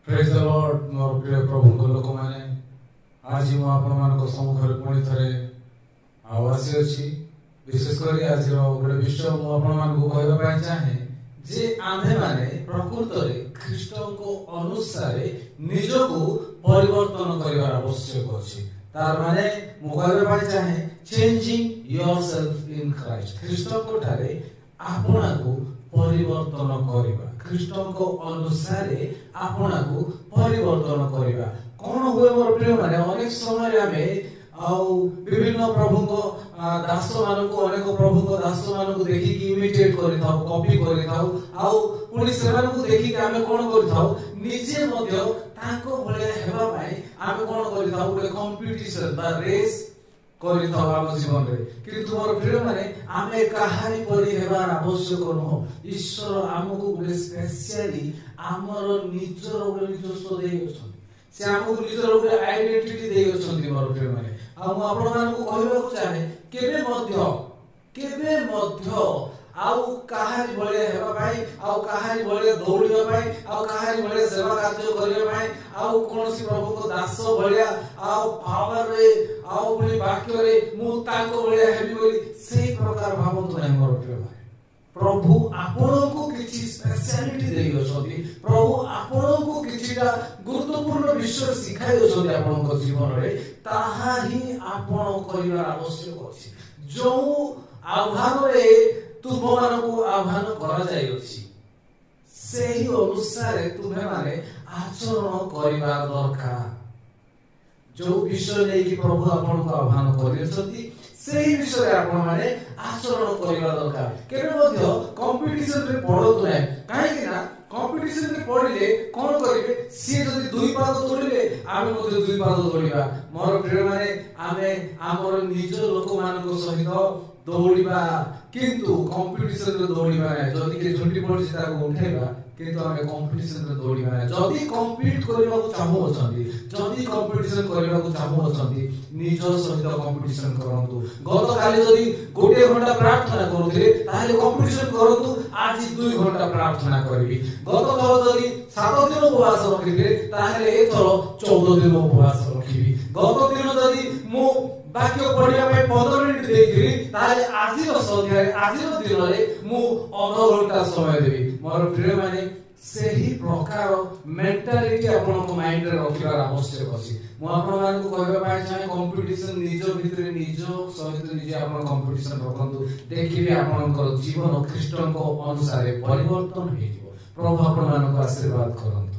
Praise the Lord मोर प्रिय प्रभु लोक माने आज मु आपण मानको सम्मुखरे पुणी थरे आवासी अछि। विशेष करी आज गोटे विषय मु आपण मानको कहबा पई चाहे जे आम्भे माने प्रकृत रे ख्रीष्ट को अनुसार निजको परिवर्तन करिवार आवश्यक अछि। तार माने मु कहबा पई चाहे चेंजिंग योरसेल्फ इन क्राइस्ट। ख्रीष्ट को ठारे आपना को परिवर्तन करिबा, ख्रीष्ट को अनुसार आपना को परिवर्तन करिबा। कौन हुए मोर प्रिय माने अनेक समय हमें विभिन्न प्रभु को दास मान को अनेक प्रभु को दास मान को देखि कि इमिटेट करि थाउ, कॉपी करि थाउ, आउ पुनी सेमान को देखि कि हमें कोन करि थाउ निजे मध्य ताको भले हेबा पई हमें कोन करि थाउ ଗୋଟେ कंपटीशन बा रेस करि थाउ हम जीवन रे। किंतु मोर प्रिय माने हमें कहानी परि हेबार आवश्यक न। ईश्वर हमको ଗୋଟେ स्पेशली हमर निजर ଗୋଟେ निजस्व देइ अछि। से हमको निजर ଗୋଟେ आइडेंटिटी देइ अछि मोर प्रिय माने। आ मु आपण मान को कहबा को चाहे केबे मध्य आउ कहानी भले हेबा पई आउ कहानी भले दौड़िबा पई आउ कहानी भले सेवा कार्य करिबा पई आउ कोनसी प्रभु को दास भलिया आउ पावर रे आउ पुनी वाक्य रे मु ताको भले हेबी बोली सेही प्रकार भावंतु नै मोर प्रिय भाई। प्रभु आपण को किछि स्पेशलिटी देइ अछि। प्रभु आपण को किछिटा गुरुत्वपूर्ण विषय सिखाइ अछि आपण को जीवन रे। ताहा ही आपण करिवार आवश्यक अछि। जो आह्वान रे तुम मान को आह्वान करा जाय अछि सेही अनुसार तुम्हे माने आचरण करिबा दरकार। जो विषय नै कि प्रभु आपण को आह्वान करिसथि सेही विषय आपण माने आचरण करिबा दरकार। केबे मध्य कंपटीशन रे पड़त नै। काहे कि ना कंपटीशन रे पड़िले कोन करिवे सी जदी दुई पाद दौड़िले आमे मध्य दुई पाद दौड़िबा। मोर प्रिय माने आमे हमर निज लोक मानको सहित दौड़िबा किंतु कंपटीशन रे दौड़िबा नै। जदी के झुंडी पड़ि ताको उठेबा किंतु आमे कंपटीशन रे दौड़िबा नै। जदी कंपीट करबा को चाहू अछंती, जदी कंपटीशन करबा को चाहू अछंती निज सहित कंपटीशन करंतु। गत काली जदी गोटे घंटा प्रार्थना करूथिले ताले कंपटीशन करंतु आज 2 घंटा प्रार्थना करबी। गत थर जदी 7 दिन उपवास रखिबे ताले एथर 14 दिन उपवास रखिबी। गत दिन जदी मु वाक्य पढ़िया पे 15 मिनिट देइथिली ताले आजिर संध्यारे आजिर दिन रे मु आधा घंटा समय देबी। मोर प्रिय माने सेही प्रकार मेंटालिटी आपन को माइंड रे रखिबार आवश्यक अछि। मु आपन मान को कहबा पाए चाहे कंपटीशन निजो भितरे निजो सहित निजे आपन कंपटीशन रखंतु। देखिबे आपन को जीवन ख्रीष्ट को अनुसार परिवर्तन हेजिवो। प्रभु आपन मान को आशीर्वाद करंतु।